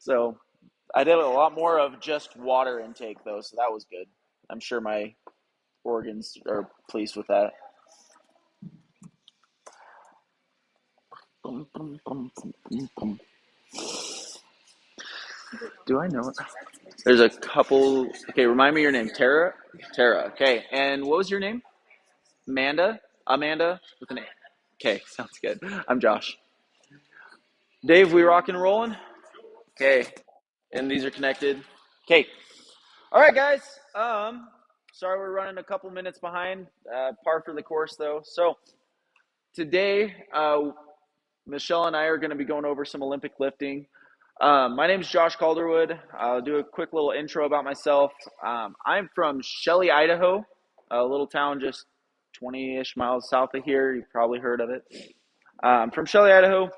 So I did a lot more of just water intake though, so that was good. I'm sure my organs are pleased with that. Do I know it? There's a couple. Okay, remind me your name. Tara? Tara. Okay. And what was your name? Amanda? Amanda with an A. Okay, sounds good. I'm Josh. Dave, we rocking and rolling? Okay. And these are connected. Okay. All right, guys. Sorry we're running a couple minutes behind. Par for the course though. So today, Michelle and I are going to be going over some Olympic lifting. My name is Josh Calderwood. I'll do a quick little intro about myself. I'm from Shelley, Idaho, a little town just 20-ish miles south of here. You've probably heard of it. From Shelley, Idaho.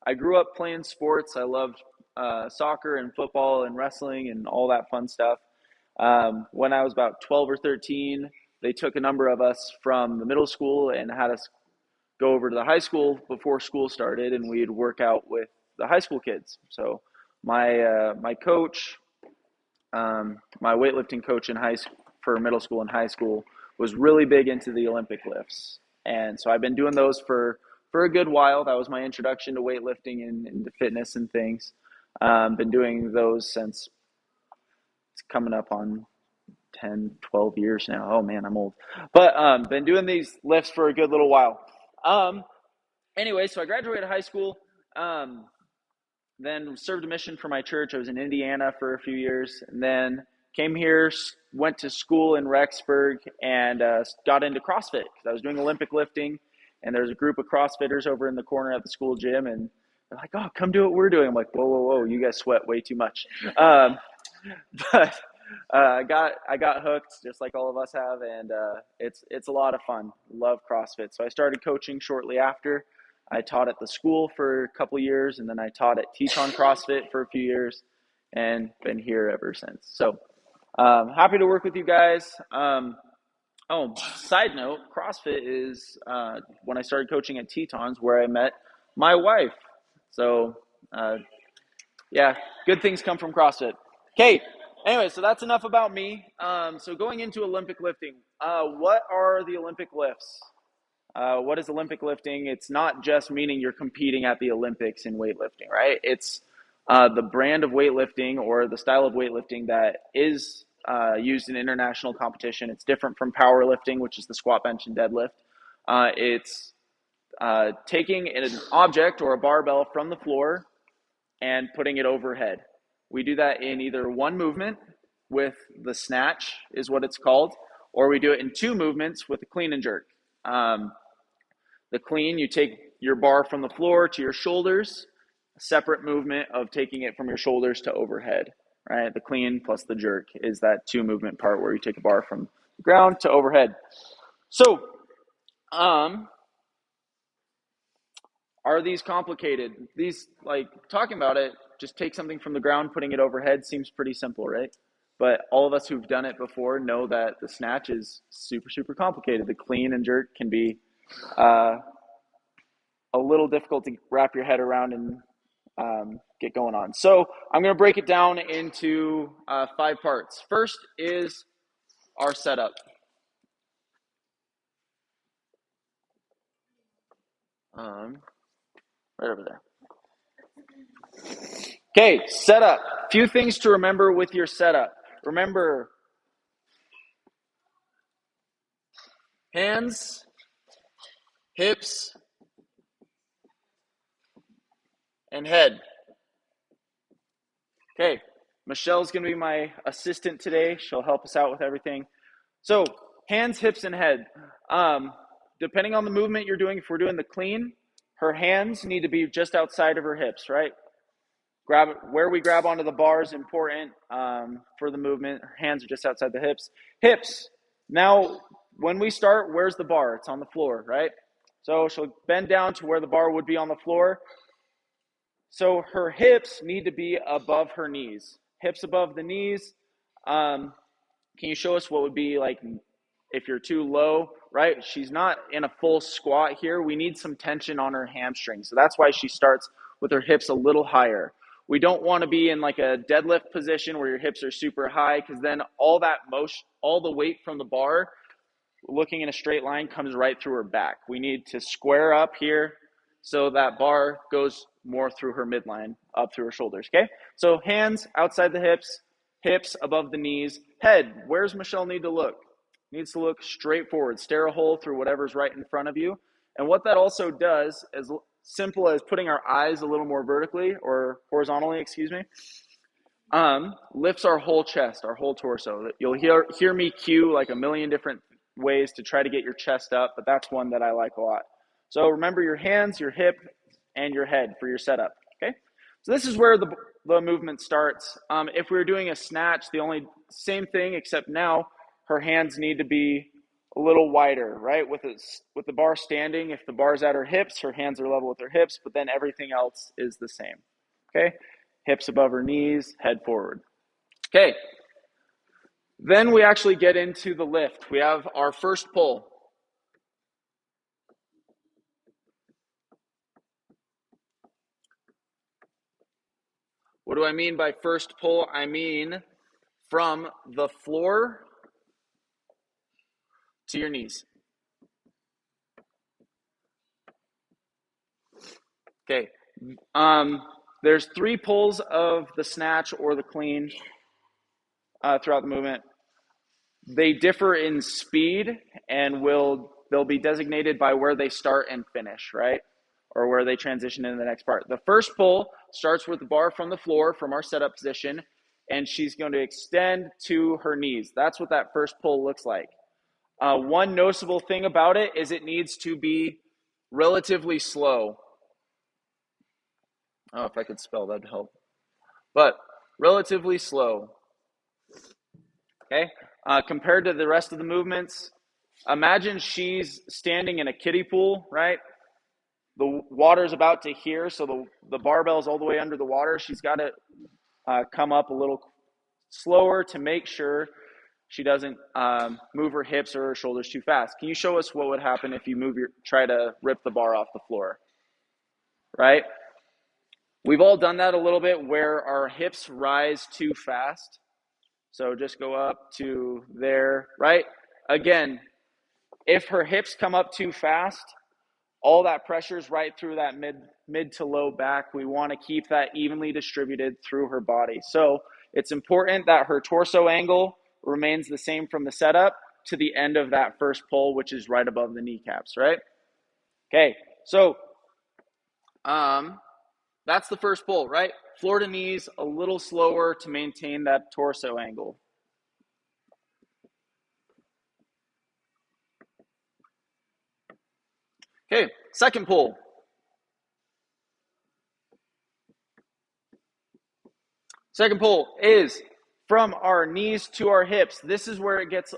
I grew up playing sports. I loved soccer and football and wrestling and all that fun stuff. When I was about 12 or 13, they took a number of us from the middle school and had us go over to the high school before school started, and we'd work out with the high school kids. So my coach, my weightlifting coach in high school for middle school and high school was really big into the Olympic lifts, and so I've been doing those for a good while. That was my introduction to weightlifting and to fitness and things. Been doing those since it's coming up on 10, 12 years now. Oh man, I'm old. But been doing these lifts for a good little while. Anyway, so I graduated high school, then served a mission for my church. I was in Indiana for a few years, and then came here, went to school in Rexburg, and got into CrossFit because I was doing Olympic lifting, and there's a group of CrossFitters over in the corner at the school gym, and they're like, "Oh, come do what we're doing." I'm like, "Whoa, whoa, whoa! You guys sweat way too much." But I got hooked, just like all of us have, and it's a lot of fun. Love CrossFit. So I started coaching shortly after. I taught at the school for a couple years, and then I taught at Teton CrossFit for a few years, and been here ever since. So happy to work with you guys. Side note, CrossFit is when I started coaching at Tetons where I met my wife. So yeah, good things come from CrossFit. Okay. Anyway, so that's enough about me. So going into Olympic lifting, what are the Olympic lifts? What is Olympic lifting? It's not just meaning you're competing at the Olympics in weightlifting, right? It's the brand of weightlifting or the style of weightlifting that is used in international competition. It's different from powerlifting, which is the squat, bench, and deadlift. It's taking an object or a barbell from the floor and putting it overhead. We do that in either one movement with the snatch is what it's called, or we do it in two movements with the clean and jerk. The clean, you take your bar from the floor to your shoulders, a separate movement of taking it from your shoulders to overhead, right? The clean plus the jerk is that two movement part where you take a bar from the ground to overhead. So, are these complicated? These, like, talking about it, just take something from the ground, putting it overhead seems pretty simple, right? But all of us who've done it before know that the snatch is super, super complicated. The clean and jerk can be a little difficult to wrap your head around and get going on. So I'm going to break it down into 5 parts. First is our setup. Right over there. Okay, setup. Few things to remember with your setup. Remember, hands, hips, and head. Okay, Michelle's going to be my assistant today. She'll help us out with everything. So, hands, hips, and head. Depending on the movement you're doing, if we're doing the clean, her hands need to be just outside of her hips, right? Where we grab onto the bar is important for the movement. Her hands are just outside the hips. Hips. Now, when we start, where's the bar? It's on the floor, right? So she'll bend down to where the bar would be on the floor. So her hips need to be above her knees. Hips above the knees. Can you show us what would be like if you're too low, right? She's not in a full squat here. We need some tension on her hamstring. So that's why she starts with her hips a little higher. We don't want to be in like a deadlift position where your hips are super high, because then all that motion, all the weight from the bar looking in a straight line comes right through her back. We need to square up here so that bar goes more through her midline, up through her shoulders, okay? So hands outside the hips, hips above the knees, head. Where's Michelle need to look? Needs to look straight forward. Stare a hole through whatever's right in front of you. And what that also does, as simple as putting our eyes a little more vertically or horizontally, lifts our whole chest, our whole torso. You'll hear me cue like a million different ways to try to get your chest up, but that's one that I like a lot. So remember your hands, your hip, and your head for your setup, okay? So this is where the movement starts. If we were doing a snatch, the only same thing, except now her hands need to be a little wider, right? With the bar standing, if the bar's at her hips, her hands are level with her hips, but then everything else is the same, okay? Hips above her knees, head forward. Okay. Then we actually get into the lift. We have our first pull. What do I mean by first pull? I mean from the floor to your knees. Okay. There's 3 pulls of the snatch or the clean throughout the movement. They differ in speed and they'll be designated by where they start and finish, right? Or where they transition into the next part. The first pull starts with the bar from the floor from our setup position, and she's going to extend to her knees. That's what that first pull looks like. One noticeable thing about it is it needs to be relatively slow. Oh, if I could spell, that'd help. But relatively slow. Okay? Compared to the rest of the movements, imagine she's standing in a kiddie pool, right? The water's about to here, so the barbell's all the way under the water. She's got to come up a little slower to make sure she doesn't move her hips or her shoulders too fast. Can you show us what would happen if you try to rip the bar off the floor, right? We've all done that a little bit where our hips rise too fast. So just go up to there, right? Again, if her hips come up too fast, all that pressure is right through that mid to low back. We want to keep that evenly distributed through her body. So it's important that her torso angle remains the same from the setup to the end of that first pull, which is right above the kneecaps, right? Okay, so that's the first pull, right? Floor to knees, a little slower to maintain that torso angle. Okay, second pull. Second pull is from our knees to our hips. This is where it gets,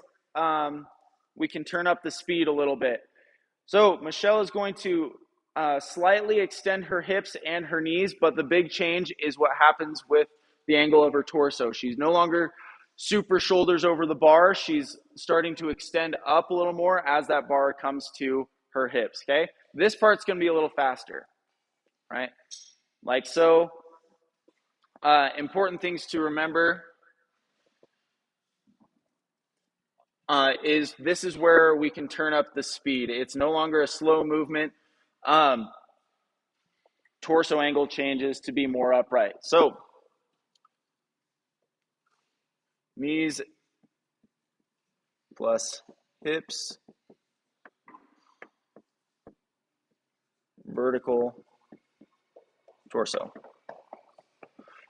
we can turn up the speed a little bit. So Michelle is going to slightly extend her hips and her knees, but the big change is what happens with the angle of her torso. She's no longer super shoulders over the bar. She's starting to extend up a little more as that bar comes to her hips, okay? This part's going to be a little faster, right? Like so. Important things to remember is this is where we can turn up the speed. It's no longer a slow movement. Torso angle changes to be more upright. So knees plus hips, vertical torso.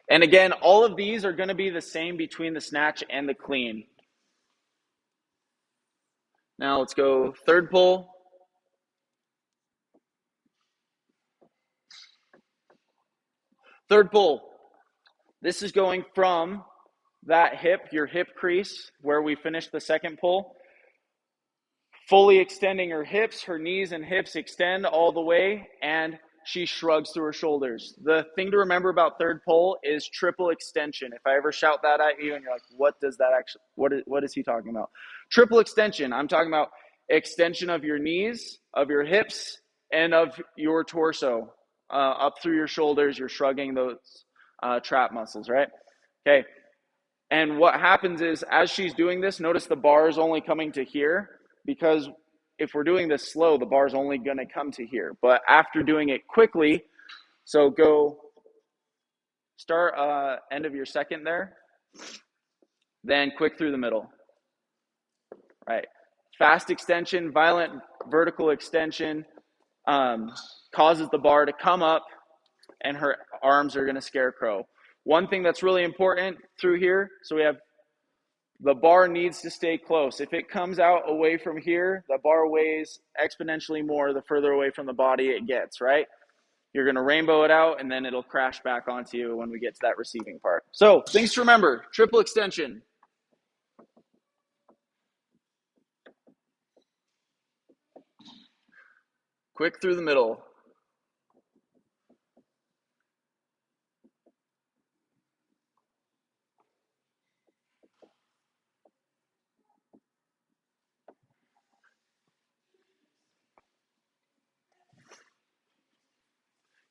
And again, all of these are going to be the same between the snatch and the clean. Now let's go third pull. Third pull. This is going from that hip, your hip crease, where we finished the second pull, fully extending her hips, her knees and hips extend all the way, and she shrugs through her shoulders. The thing to remember about third pull is triple extension. If I ever shout that at you and you're like, what does that actually, what is he talking about? Triple extension. I'm talking about extension of your knees, of your hips, and of your torso up through your shoulders. You're shrugging those trap muscles, right? Okay. And what happens is, as she's doing this, notice the bar is only coming to here, because if we're doing this slow, the bar is only going to come to here. But after doing it quickly, so go start end of your second there, then quick through the middle, right? Fast extension, violent vertical extension causes the bar to come up, and her arms are going to scarecrow. One thing that's really important through here, so we have the bar needs to stay close. If it comes out away from here, the bar weighs exponentially more the further away from the body it gets, right? You're going to rainbow it out, and then it'll crash back onto you when we get to that receiving part. So things to remember: triple extension. Quick through the middle.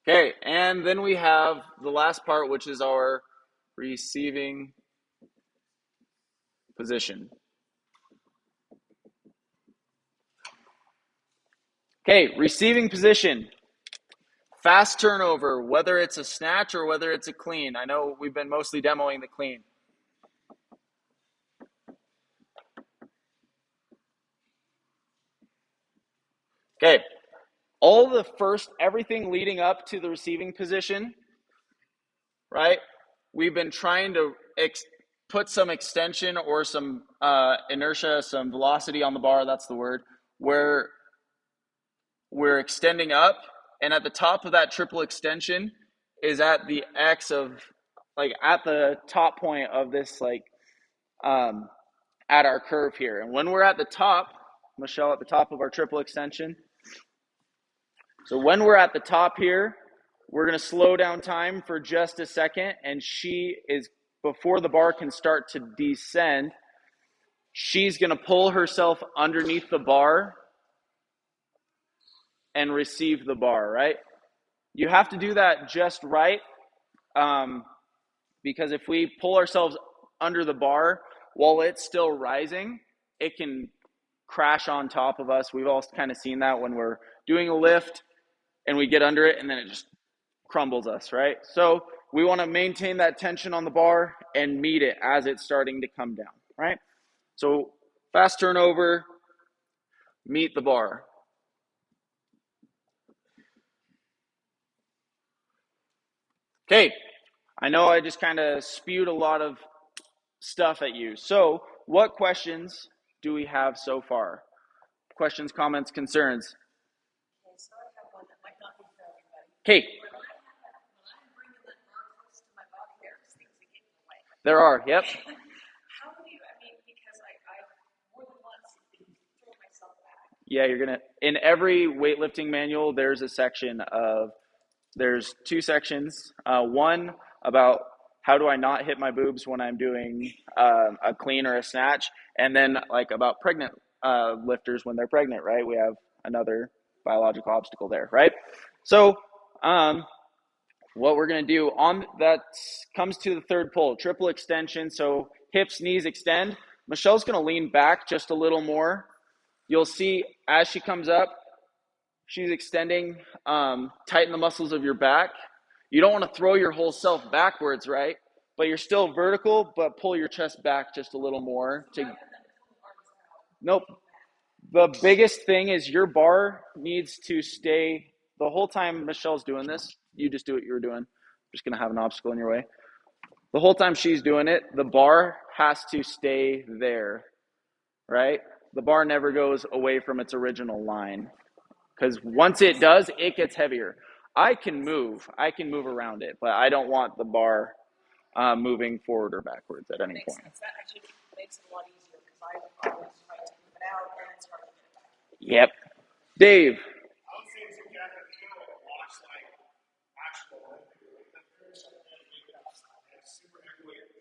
Okay, and then we have the last part, which is our receiving position. Okay, receiving position. Fast turnover, whether it's a snatch or whether it's a clean. I know we've been mostly demoing the clean. Okay, all the first, everything leading up to the receiving position, right? We've been trying to put some extension or some inertia, some velocity on the bar, that's the word, where we're extending up, and at the top of that triple extension is at the X of, like, at the top point of this, like, at our curve here. And when we're at the top, Michelle, at the top of our triple extension, so when we're at the top here, we're going to slow down time for just a second, and she is, before the bar can start to descend, she's going to pull herself underneath the bar and receive the bar, right? You have to do that just right, because if we pull ourselves under the bar while it's still rising, it can crash on top of us. We've all kind of seen that when we're doing a lift and we get under it and then it just crumbles us, right? So we want to maintain that tension on the bar and meet it as it's starting to come down, right? So fast turnover, meet the bar. Okay, I know I just kind of spewed a lot of stuff at you. So what questions do we have so far? Questions, comments, concerns? Okay, so I have one that might not be for everybody. Okay. When I'm bringing that bar close to my body, there's things that get in the way. There are, yep. How do you, I mean, because I more than once throw myself back. Yeah, you're going to, in every weightlifting manual, there's a section of, there's two sections. One about how do I not hit my boobs when I'm doing a clean or a snatch, and then like about pregnant lifters when they're pregnant, right? We have another biological obstacle there, right? So what we're going to do on that comes to the third pull, triple extension. So hips, knees extend. Michelle's going to lean back just a little more. You'll see as she comes up, she's extending, tighten the muscles of your back. You don't want to throw your whole self backwards, right? But you're still vertical, but pull your chest back just a little more. Nope. The biggest thing is your bar needs to stay the whole time Michelle's doing this. You just do what you were doing. I'm just going to have an obstacle in your way. The whole time she's doing it, the bar has to stay there, right? The bar never goes away from its original line. Because once it does, it gets heavier. I can move around it, but I don't want the bar moving forward or backwards at any point. Sense. That actually makes it a lot easier because I always try to move it out and it's hard to get it back. Yep. Dave. I would say to get the feel and watch like actual super heavyweight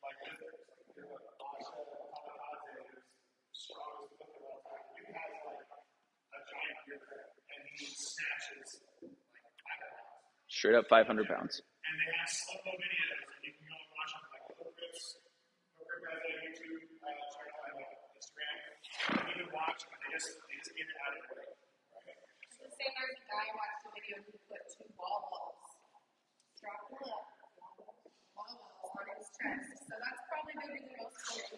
like lifters. Like they're like Basha, Kamikaze is strongest lifter of all time. He has like a giant beer and he snatches like 500 pounds. Straight up 500 pounds. And they have slow chest. So that's probably going to be the most common.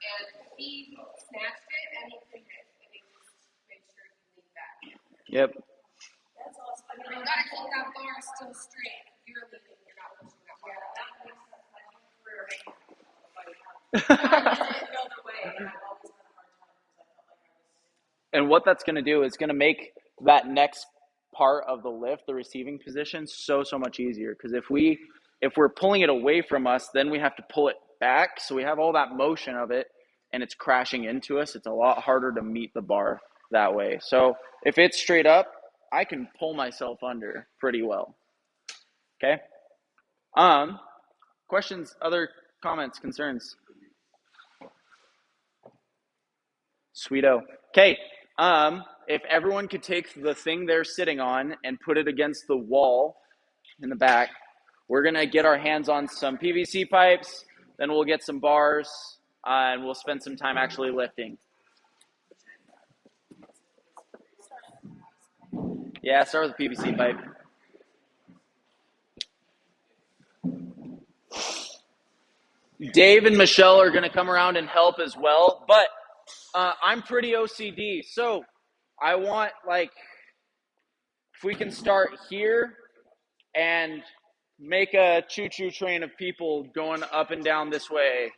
And he snatched it and he pinned it. And he just made sure he leaned back. Yep. That's awesome. I mean, You got to keep that bar still straight. If you're leaning, you're not pushing that bar. that makes sense. My whole career, I didn't know the way, and I've always had a hard time because I felt like I was. And what that's going to do is going to make that next part of the lift, the receiving position, so much easier. Because if we're pulling it away from us, then we have to pull it back. So we have all that motion of it, and it's crashing into us. It's a lot harder to meet the bar that way. So if it's straight up, I can pull myself under pretty well. Okay. Questions, other comments, concerns? Sweeto. Okay. If everyone could take the thing they're sitting on and put it against the wall in the back, we're going to get our hands on some PVC pipes, then we'll get some bars, and we'll spend some time actually lifting. Yeah, start with a PVC pipe. Dave and Michelle are going to come around and help as well, but I'm pretty OCD, so I want, if we can start here and make a choo-choo train of people going up and down this way.